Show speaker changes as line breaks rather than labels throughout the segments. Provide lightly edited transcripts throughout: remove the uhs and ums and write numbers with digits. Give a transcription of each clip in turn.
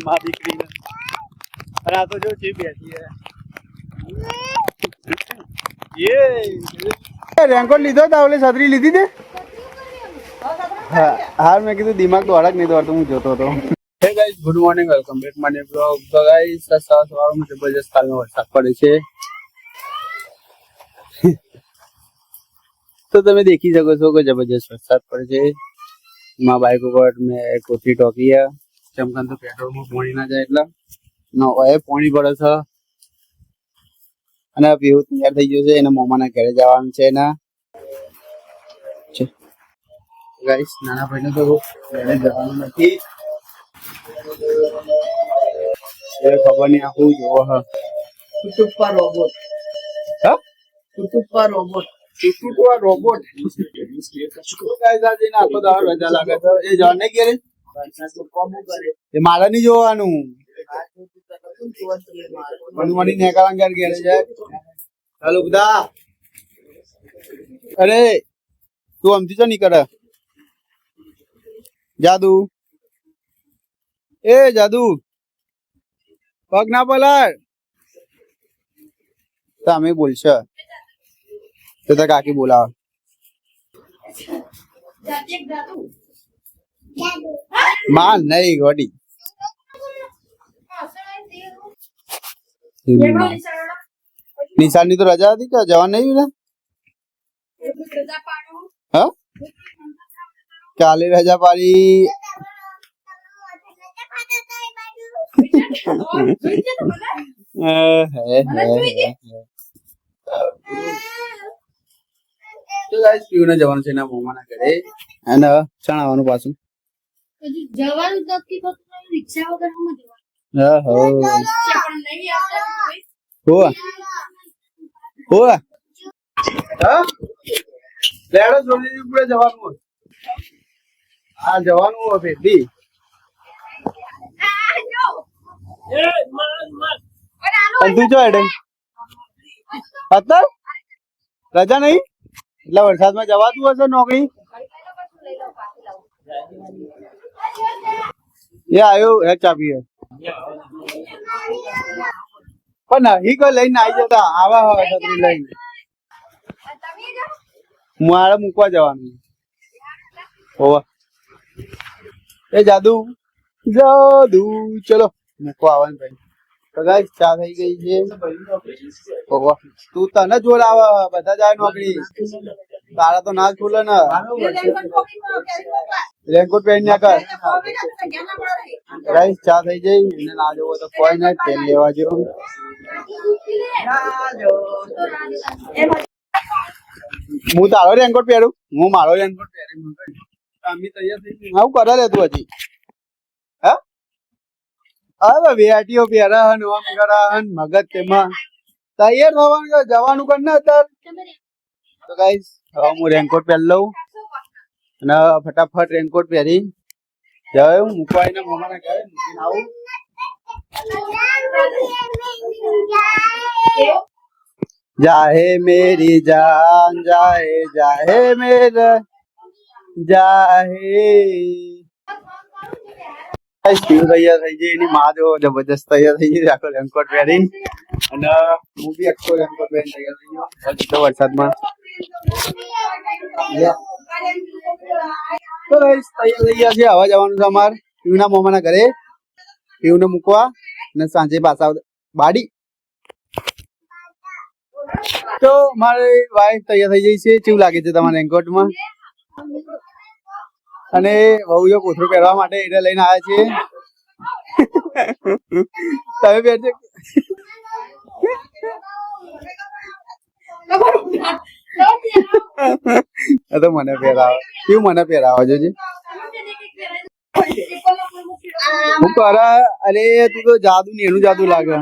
માં દીકરીને અને આ તો જો છે બેઠી હે એ રેનકોટ લીધો તો ઓલે છત્રી લીધી તે હા મેં કીધું દિમાગ તો અડક નહીં દોડતો હું જોતો હતો હે guys good morning welcome back my new blog તો ગાઈસ સવારમાં જબરજસ્ત કાલનો વરસાદ પડે છે તો તમે દેખી શકો છો કે જબરજસ્ત વરસાદ પડે છે માં બાઈક ઉપર મેં કોથળી ટોકી है ચમકાન તો પેટ્રોલમાં પાણી ના જાય એટલે નો એ પાણી પડે છે અને પીવું તૈયાર થઈ ગયું છે એના મોમાના ઘરે જવાનું છે ને ગાઈસ નાના ભાઈને તો ઘરે જવાનું નથી એ ખબર નહીં આખું જોવો હ
કુટુંબા રોબોટ
હા
કુટુંબા રોબોટ
કુટુંબા રોબોટ શું ગાઈસ આજે ને આખો દાવ રજા લાગે છે એ જાણે ઘરે એ મારે નહીં જોવાનું મનવાની નેકાળા ઘેર જાય ચાલો બધા અરે તું આમથી તો નહીં કરે જાદુ એ જાદુ પગ ના પલાળ તમે બોલશો તો કાકી બોલાવ માં નહીં ગોડી નિશાળની તો રજા હતી કે જવા નહીં ને હા કાલે રજા પાડી તો ગાઈસ પીને જવાનું છે એના મોમાના ઘરે અને ચણાવવાનું પાછું
જવાનું નથી ફક્ત રિક્ષા વગર હું જવાનું
હા હો
રિક્ષા પણ નહીં આવતા
હો હા લેડો જોડી પૂરે જવાનું આ જવાનું હો ફેરથી તું જો એડે અત્યારે રજા નહીં એટલે વરસાદમાં જવાતું હશે નોકરી એ આવ્યો હે ચાપી પણ નહીં કોઈ લઈને આવી જતા આવા હવે છત્રી લઈને મારે મૂકવા જવાનું હોવા એ જાદુ જાદુ ચલો મૂકવા આવવાનું ભાઈ તો ગાઈસ ચા થઈ ગઈ છે હોવા તું તને જોડ આવે બધા જાય નોકરી તારા તો ના જ ખુલે ને રેનકોટ પહેરી ના કર ગાઈસ ચા થઈ જઈ એને ના જોવો તો કોઈ ના તેલ લેવા જેવું હું તારો રેનકોટ પહેરું હું મારો રેનકોટ પહેરી અમે તૈયાર થઈ ગઈ આવું કરે લે તું હજી હા હવે વેટીઓ પહેરા હન ઓમ કરા હન મગજ તેમાં તૈયાર થવાનું જવાનું કર ને અત્યારે તો ગાઈસ હવે હું રેનકોટ પહેરી લઉં અને ફટાફટ રેનકોટ પહેરી જાય હું મૂકવા એના મમ્માના ઘરે મૂકીને આવું जाहे मेरी जान जाहे जाहे मेरा जाहे તૈયાર થઈ ગઈ એની માં જો જબરજસ્ત તૈયાર થઈ ગઈ આખો રેનકોટ પહેરીને અને હું બી આખો રેનકોટ પહેરીને તૈયાર થઈ ગયો વરસાદમાં તો ગાઈસ તૈયાર થઈ ગયા છે હવે જવાનું છે અમારે પીવના મોમાના ઘરે પીવને મૂકવા અને સાંજે પાછા બાડી તો મારી વાઈફ તૈયાર થઈ ગઈ છે કેવું લાગે છે તમારા રેનકોટમાં અને બહુ જો કોથળો પહેરવા માટે એને લઈને આવ્યા છે તમે પહેરજો તો મને પહેરાવો કેવું મને પહેરાવો જોજે હું કરે અરે તું તો જાદુ ને એનું જાદુ લાગે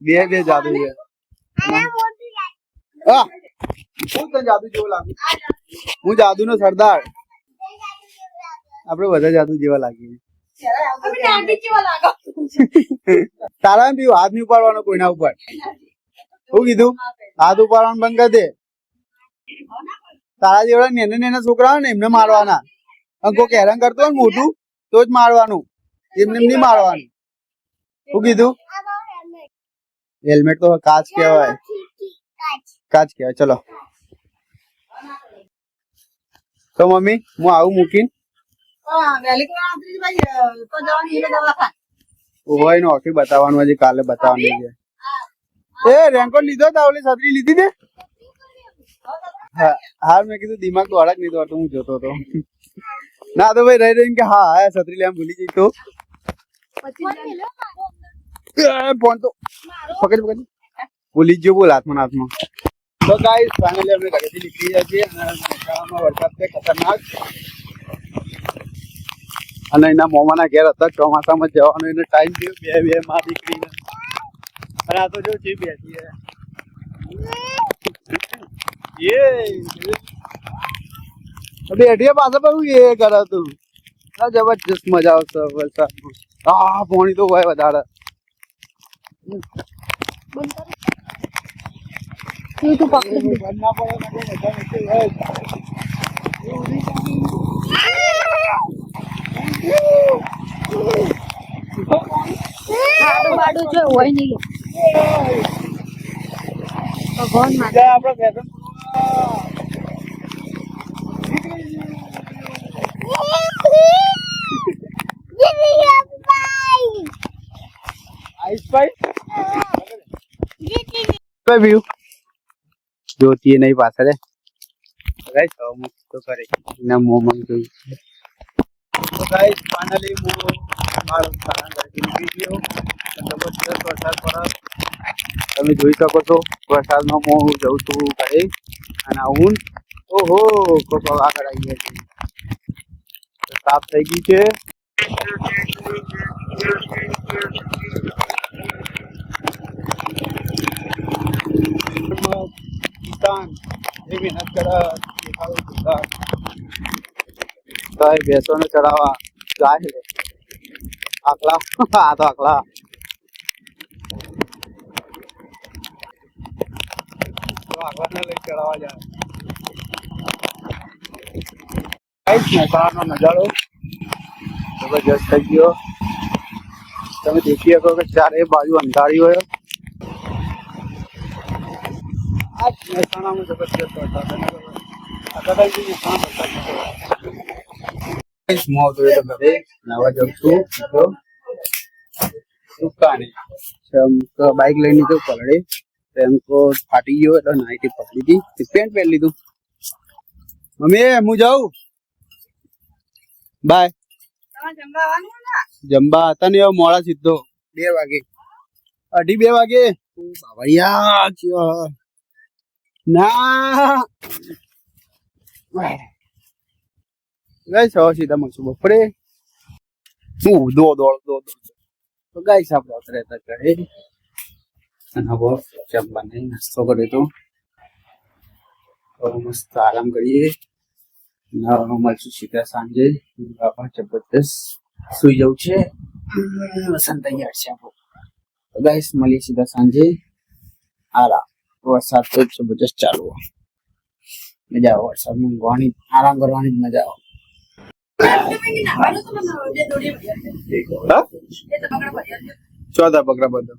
બે જાદુ છે હું તને જાદુ જેવો લાગુ હું જાદુ નો સરદાર આપડે બધા જાદુ જેવા લાગીએ તારા બી હાથ નહીં ઉપાડવાનો કોઈના ઉપર શું કીધું હાથ ઉપાડવાનું બંધ કરી દે તારા જેવડા નેના નેના છોકરા હોય ને એમને મારવાના કોઈ હેરાન કરતો હોય મોટું તો જ મારવાનું એમને નહીં મારવાનું. શું કીધું? હેલ્મેટ તો કાચ કહેવાય. કાચ કહેવાય. ચલો તો મમ્મી હું આવું મૂકીને હોય નો ઓફી બતાવવાનું હજી કાલે બતાવવાનું છે. એ રેનકોટ લીધો તો ઓલી છત્રી લીધી તે? હા મેં કીધું દિમાગ દોડા જ નહીં દોડતો હું જોતો હતો. ના તો ભાઈ રહી રહીને કે હા હા છત્રી લેવા ભૂલી જઈ તો ફોન તો પકડ ભૂલી જ ગયો. બોલ હાથમાં. તો ગાઈસ ફાઇનલી અમે ઘરેથી નીકળી જાય છીએ અને વરસાદ છે ખતરનાક. અને એના મોમાના ઘેર હતા ચોમાસામાં જવાનો એને ટાઈમ થયો બે માં દીકરીને. અને આ તો જો છે બેઠી બેઠીએ પાછા પણ એ કરે તું જબરજસ્ત મજા આવશે વરસાદમાં. હા પાણી તો હોય વધારે. જોતી નહીં પાછળ તો કરે એના મોમાં જોયું. તો ગાઈસ ફાઇનલી હું મારો નીકળી ગયો. જબરદસ્ત વરસાદ પડે તમે જોઈ શકો છો. વરસાદમાં હું જઉં છું ઘરે અને આવું ઓહો કોક આગળ આવી ગયા છે. સાફ થઈ ગઈ છે. કિસાન એ મહેનત કરે ગાય ભેંસોને ચડાવવા ગાય આકલા આ તો આકલા આકલાને લઈ ચડાવવા જાય. મહેસાણાનો નજારો જબરજસ્ત થઈ ગયો. તમે દેખી શકો કે ચારે બાજુ અંધારી હોય. આજ મહેસાણામાં જબરજસ્ત વરસાદ બાઈક લઈને જવું પલડે. રેનકોટ ફાટી ગયો એટલે નાઈટી પકડી હતી. પેન્ટ પહેરી લીધું. મમ્મી હું જાઉં બાય. જમવા હતા ને મોડા સીધો 2 વાગે 2:30 વાગે. બાબરિયા ના ગાઈસ હવે સીધા મળશું બપોરે. દોડ તો ગાઈસ આપણે ઉતરેતા ઘરે અને હવે જમવાને નાસ્તો કર્યો તો મસ્ત આરામ કરીએ. મળશું સીધા સાંજે. બાપા જબરદસ્ત સુઈ જવું છે. વસંત તૈયાર છે આપણું. તો ગાઈસ મળીએ સીધા સાંજે. આરામ. વરસાદ તો જબરજસ્ત ચાલુ. મજા આવે વરસાદમાં ઊંઘવાની આરામ કરવાની જ મજા આવે. ચોથા બકરા બધો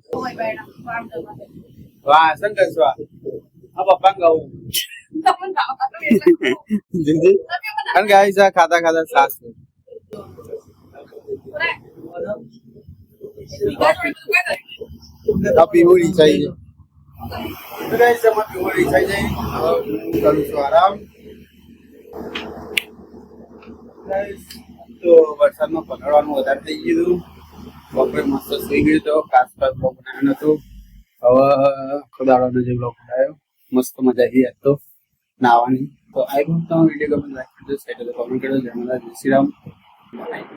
વાસણ કરશો. પપ્પા કહું અને ગાઈસ આ ખાતા સાસ પીવું રીચાઈ જાય. પીવું રીચાઈ જાય. કરું છું આરામ. તો વરસાદમાં પકડવાનું વધારે થઈ ગયું. બપોરે મસ્ત સુઈ ગયું તો ખાસ બ્લોગ બનાવ્યો નતો. હવે ખોદાડવાનો જે બ્લોગ બનાવ્યો મસ્ત મજા આવી આજ તો નાવાની. તો આઈ હોપ તમારો વિડીયો ગમે લાઈક કરજો, શેર કરજો, કોમેન્ટ કરજો. જય માતા જય શ્રી રામ.